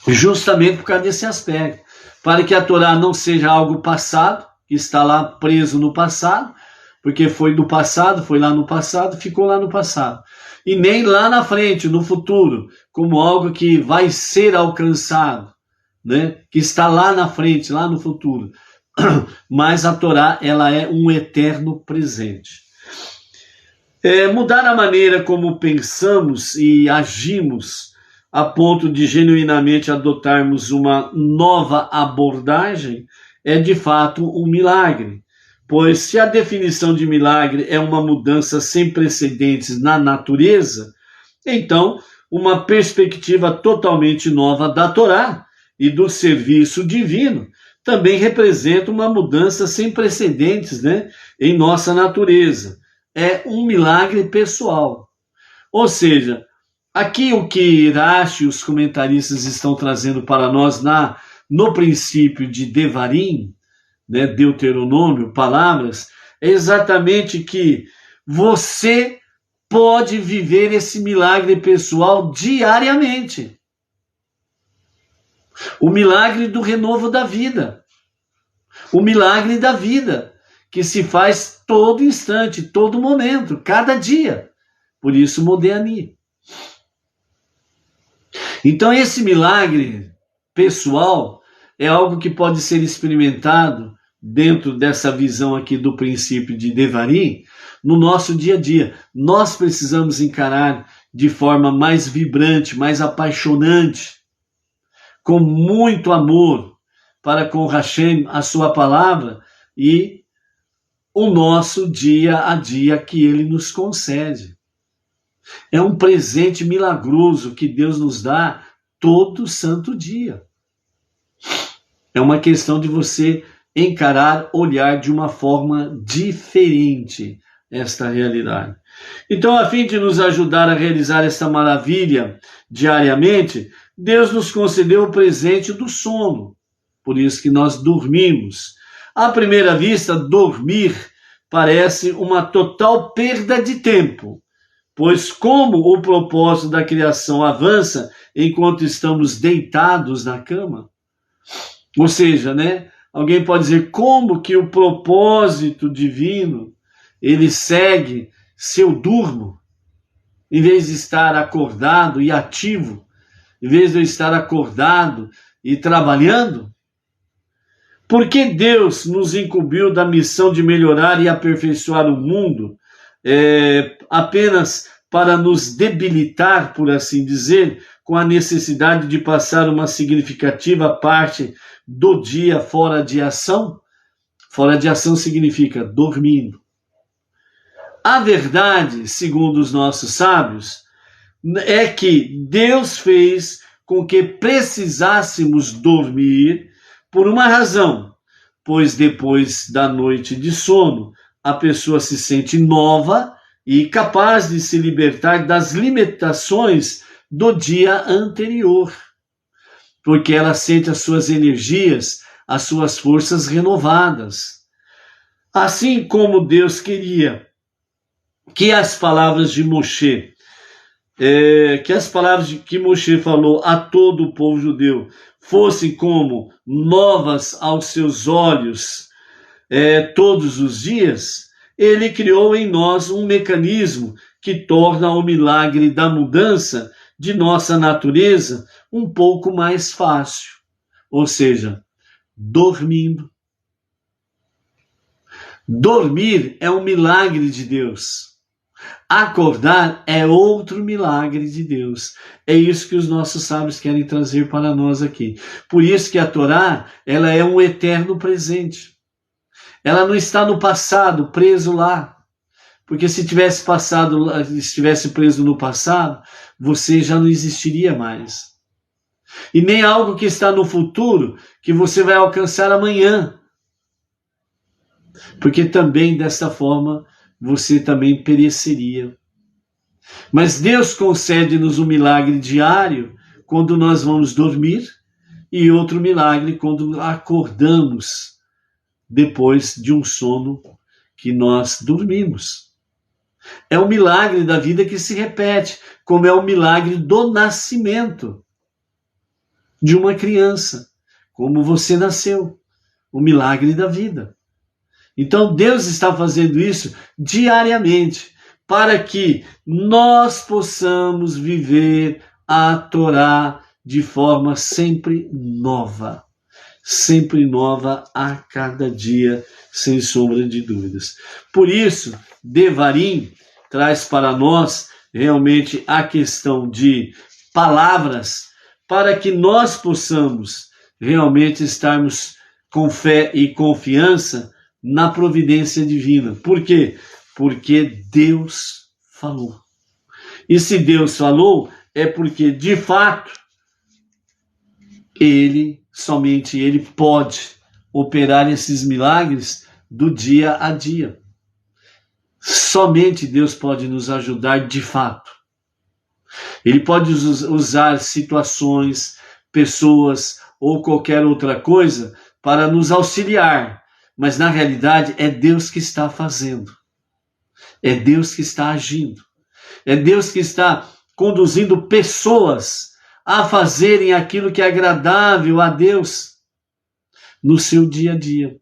Justamente por causa desse aspecto. Para que a Torá não seja algo passado, que está lá preso no passado, porque foi do passado, foi lá no passado, ficou lá no passado. E nem lá na frente, no futuro, como algo que vai ser alcançado, né? Que está lá na frente, lá no futuro. Mas a Torá, ela é um eterno presente. Mudar a maneira como pensamos e agimos a ponto de genuinamente adotarmos uma nova abordagem é de fato um milagre. Pois se a definição de milagre é uma mudança sem precedentes na natureza, então uma perspectiva totalmente nova da Torá e do serviço divino também representa uma mudança sem precedentes, né, em nossa natureza. É um milagre pessoal. Ou seja, aqui o que Rashi e os comentaristas estão trazendo para nós no princípio de Devarim, né, Deuteronômio, palavras, é exatamente que você pode viver esse milagre pessoal diariamente. O milagre do renovo da vida. O milagre da vida, que se faz todo instante, todo momento, cada dia. Por isso, Modéani. Então, esse milagre pessoal é algo que pode ser experimentado dentro dessa visão aqui do princípio de Devarim, no nosso dia a dia. Nós precisamos encarar de forma mais vibrante, mais apaixonante, com muito amor para com Hashem, a sua palavra e o nosso dia a dia que ele nos concede. É um presente milagroso que Deus nos dá todo santo dia. É uma questão de você encarar, olhar de uma forma diferente esta realidade. Então, a fim de nos ajudar a realizar esta maravilha diariamente, Deus nos concedeu o presente do sono. Por isso que nós dormimos. À primeira vista, dormir parece uma total perda de tempo, pois como o propósito da criação avança enquanto estamos deitados na cama, ou seja, né, alguém pode dizer como que o propósito divino ele segue se eu durmo, em vez de estar acordado e ativo, em vez de eu estar acordado e trabalhando? Por que Deus nos incumbiu da missão de melhorar e aperfeiçoar o mundo apenas para nos debilitar, por assim dizer, com a necessidade de passar uma significativa parte do dia fora de ação? Fora de ação significa dormindo. A verdade, segundo os nossos sábios, é que Deus fez com que precisássemos dormir por uma razão, pois depois da noite de sono, a pessoa se sente nova e capaz de se libertar das limitações do dia anterior, porque ela sente as suas energias, as suas forças renovadas. Assim como Deus queria que as palavras de Moshe, que Moshe falou a todo o povo judeu, fossem como novas aos seus olhos todos os dias, ele criou em nós um mecanismo que torna o milagre da mudança de nossa natureza um pouco mais fácil, ou seja, dormindo. Dormir é um milagre de Deus. Acordar é outro milagre de Deus. É isso que os nossos sábios querem trazer para nós aqui. Por isso que a Torá, ela é um eterno presente. Ela não está no passado, preso lá. Porque se estivesse preso no passado, você já não existiria mais. E nem algo que está no futuro, que você vai alcançar amanhã. Porque também, desta forma, você também pereceria. Mas Deus concede-nos um milagre diário quando nós vamos dormir e outro milagre quando acordamos depois de um sono que nós dormimos. É o milagre da vida que se repete, como é o milagre do nascimento de uma criança, como você nasceu, o milagre da vida. Então Deus está fazendo isso diariamente, para que nós possamos viver a Torá de forma sempre nova a cada dia, sem sombra de dúvidas. Por isso, Devarim traz para nós realmente a questão de palavras, para que nós possamos realmente estarmos com fé e confiança na providência divina. Por quê? Porque Deus falou. E se Deus falou, é porque, de fato, somente Ele pode operar esses milagres do dia a dia. Somente Deus pode nos ajudar de fato. Ele pode usar situações, pessoas ou qualquer outra coisa para nos auxiliar. Mas, na realidade, é Deus que está fazendo. É Deus que está agindo. É Deus que está conduzindo pessoas a fazerem aquilo que é agradável a Deus no seu dia a dia.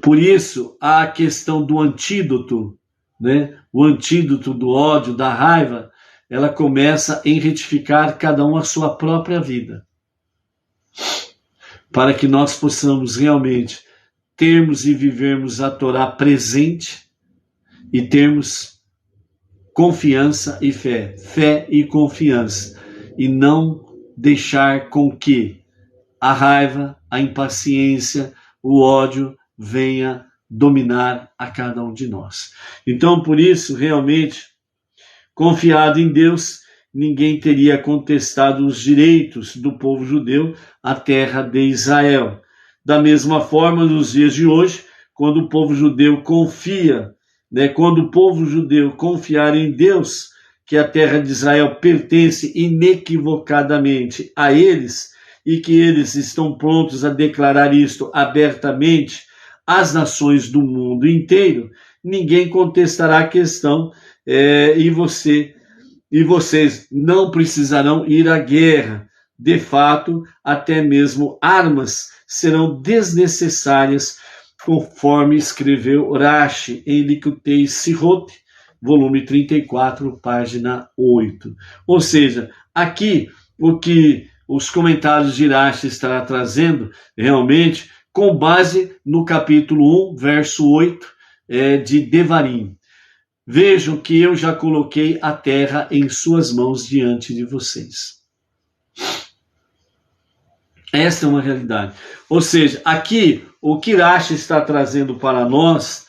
Por isso, a questão do antídoto, né? O antídoto do ódio, da raiva, ela começa em retificar cada um a sua própria vida. Para que nós possamos realmente termos e vivermos a Torá presente e termos confiança e fé, fé e confiança, e não deixar com que a raiva, a impaciência, o ódio venha dominar a cada um de nós. Então, por isso, realmente, confiado em Deus, ninguém teria contestado os direitos do povo judeu à terra de Israel. Da mesma forma, nos dias de hoje, quando o povo judeu confia, quando o povo judeu confiar em Deus, que a terra de Israel pertence inequivocadamente a eles, e que eles estão prontos a declarar isto abertamente às nações do mundo inteiro, ninguém contestará a questão, e vocês não precisarão ir à guerra. De fato, até mesmo armas serão desnecessárias, conforme escreveu Rashi em Likutei Sihot, volume 34, página 8. Ou seja, aqui o que os comentários de Rashi estará trazendo, realmente, com base no capítulo 1, verso 8, de Devarim. Vejam que eu já coloquei a terra em suas mãos diante de vocês. Esta é uma realidade. Ou seja, aqui o que Rashi está trazendo para nós,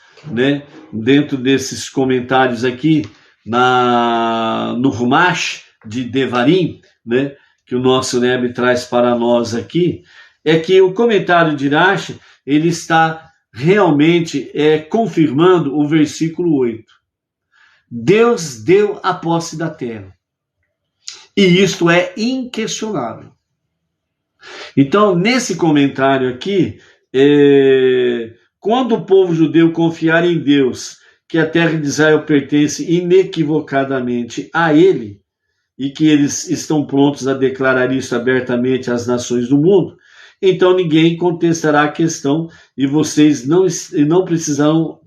dentro desses comentários aqui, no Rumash de Devarim, que o nosso Rebbe traz para nós aqui, é que o comentário de Rashi, ele está realmente confirmando o versículo 8. Deus deu a posse da terra. E isto é inquestionável. Então, nesse comentário aqui, quando o povo judeu confiar em Deus, que a terra de Israel pertence inequivocadamente a ele, e que eles estão prontos a declarar isso abertamente às nações do mundo, então ninguém contestará a questão e vocês não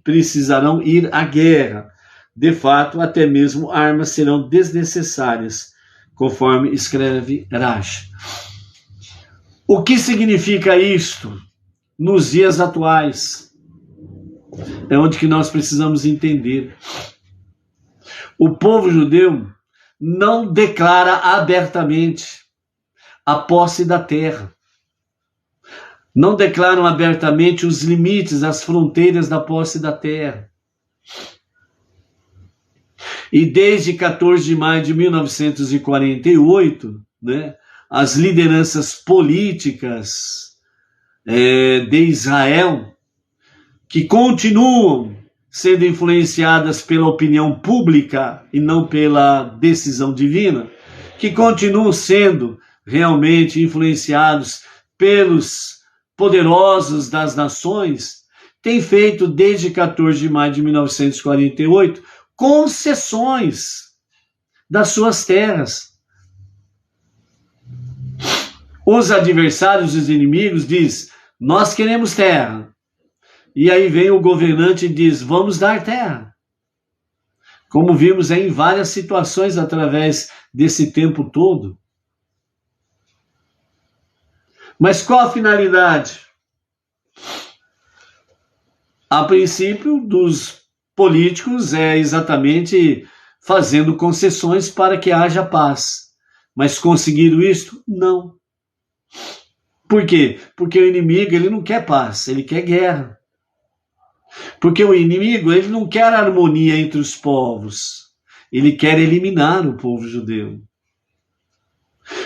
precisarão ir à guerra. De fato, até mesmo armas serão desnecessárias, conforme escreve Rashi. O que significa isto nos dias atuais? É onde que nós precisamos entender. O povo judeu não declara abertamente a posse da terra. Não declaram abertamente os limites, as fronteiras da posse da terra. E desde 14 de maio de 1948, as lideranças políticas de Israel, que continuam sendo influenciadas pela opinião pública e não pela decisão divina, que continuam sendo realmente influenciados pelos poderosos das nações, têm feito desde 14 de maio de 1948 concessões das suas terras. Os adversários, os inimigos, dizem: nós queremos terra. E aí vem o governante e diz: vamos dar terra. Como vimos em várias situações através desse tempo todo. Mas qual a finalidade? A princípio, dos políticos é exatamente fazendo concessões para que haja paz. Mas conseguiram isto? Não. Por quê? Porque o inimigo, ele não quer paz, ele quer guerra. Porque o inimigo, ele não quer harmonia entre os povos, ele quer eliminar o povo judeu.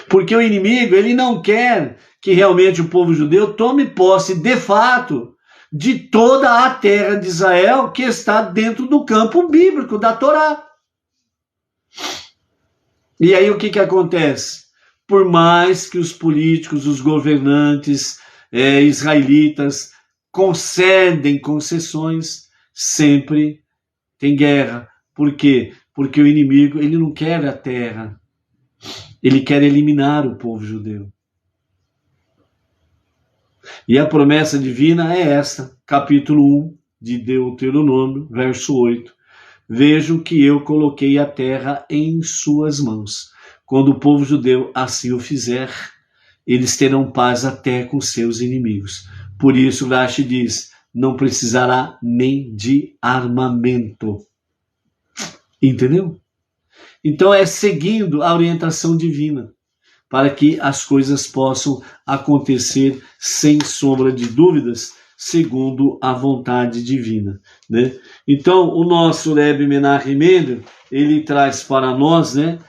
Porque o inimigo, ele não quer que realmente o povo judeu tome posse de fato de toda a terra de Israel que está dentro do campo bíblico da Torá. E aí o que acontece? Por mais que os políticos, os governantes israelitas concedem concessões, sempre tem guerra. Por quê? porque o inimigo, ele não quer a terra, ele quer eliminar o povo judeu. E a promessa divina é esta, capítulo 1 de Deuteronômio, verso 8. Vejo que eu coloquei a terra em suas mãos. Quando o povo judeu assim o fizer, eles terão paz até com seus inimigos. Por isso, Rashi diz, não precisará nem de armamento. Entendeu? Então é seguindo a orientação divina, para que as coisas possam acontecer sem sombra de dúvidas, segundo a vontade divina, né? Então, o nosso Rebbe Menachem Mendel, ele traz para nós, né?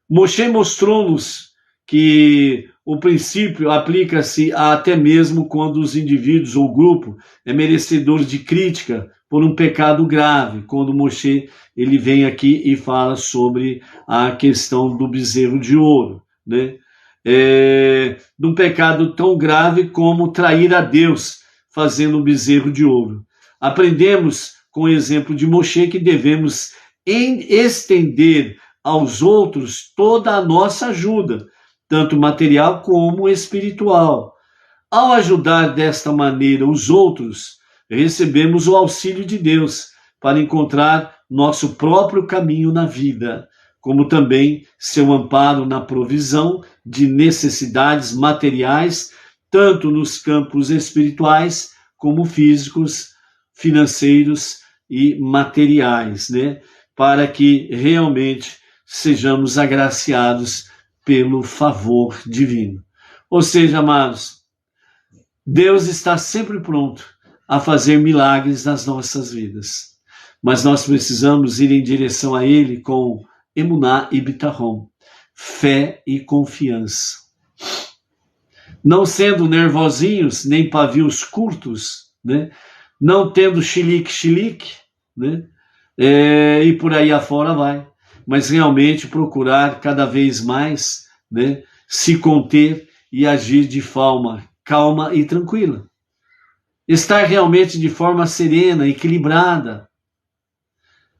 Moshe mostrou-nos que o princípio aplica-se até mesmo quando os indivíduos ou grupo é merecedor de crítica por um pecado grave, quando Moshe ele vem aqui e fala sobre a questão do bezerro de ouro, né? De um pecado tão grave como trair a Deus fazendo um bezerro de ouro. Aprendemos com o exemplo de Moshe que devemos estender aos outros toda a nossa ajuda, tanto material como espiritual. Ao ajudar desta maneira os outros, recebemos o auxílio de Deus para encontrar nosso próprio caminho na vida, como também seu amparo na provisão de necessidades materiais, tanto nos campos espirituais como físicos, financeiros e materiais, né? Para que realmente sejamos agraciados pelo favor divino. Ou seja, amados, Deus está sempre pronto a fazer milagres nas nossas vidas, mas nós precisamos ir em direção a Ele com emuná e bitachon, fé e confiança. Não sendo nervosinhos, nem pavios curtos, né? Não tendo chilique, né? E por aí afora vai. Mas realmente procurar cada vez mais, né? Se conter e agir de forma calma e tranquila. Estar realmente de forma serena, equilibrada.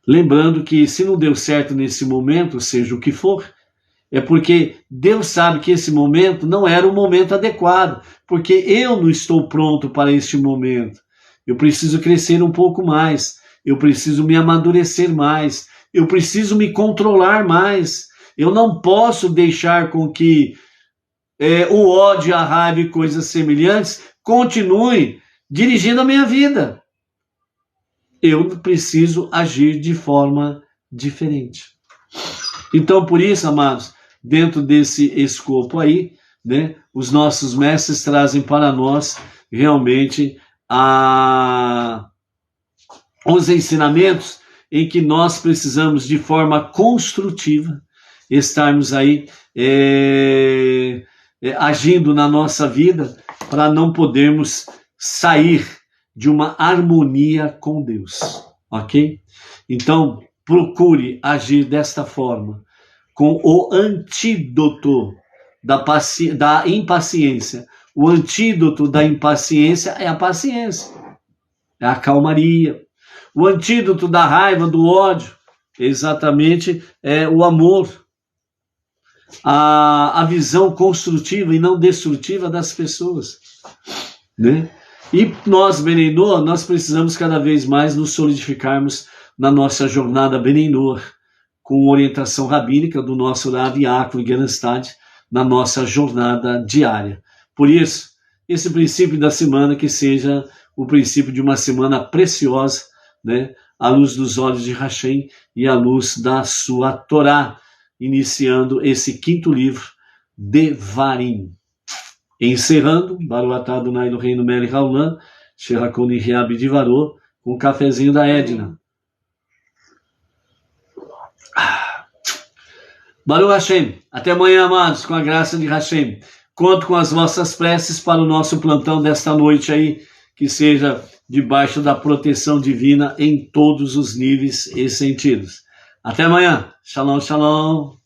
Lembrando que se não deu certo nesse momento, seja o que for, é porque Deus sabe que esse momento não era o momento adequado, porque eu não estou pronto para este momento. Eu preciso crescer um pouco mais, eu preciso me amadurecer mais, eu preciso me controlar mais. Eu não posso deixar com que o ódio, a raiva e coisas semelhantes continuem dirigindo a minha vida. Eu preciso agir de forma diferente. Então, por isso, amados, dentro desse escopo aí, né, os nossos mestres trazem para nós realmente os ensinamentos em que nós precisamos de forma construtiva estarmos aí agindo na nossa vida para não podermos sair de uma harmonia com Deus, ok? Então, procure agir desta forma, com o antídoto da impaciência. O antídoto da impaciência é a paciência, é a calmaria. O antídoto da raiva, do ódio, exatamente é o amor. A visão construtiva e não destrutiva das pessoas, né? E nós, Beneinor, nós precisamos cada vez mais nos solidificarmos na nossa jornada Beneinor, com orientação rabínica do nosso Rav Yaakov Gerenstad, na nossa jornada diária. Por isso, esse princípio da semana que seja o princípio de uma semana preciosa, né? À luz dos olhos de Hashem e à luz da sua Torá, iniciando esse quinto livro, Devarim. Encerrando, Baruch atah Adonai Eloheinu melech haolam, asher hakol nihya b'divaro, com o cafezinho da Edna. Baruch Hashem. Até amanhã, amados, com a graça de Hashem. Conto com as vossas preces para o nosso plantão desta noite aí, que seja debaixo da proteção divina em todos os níveis e sentidos. Até amanhã. Shalom, shalom.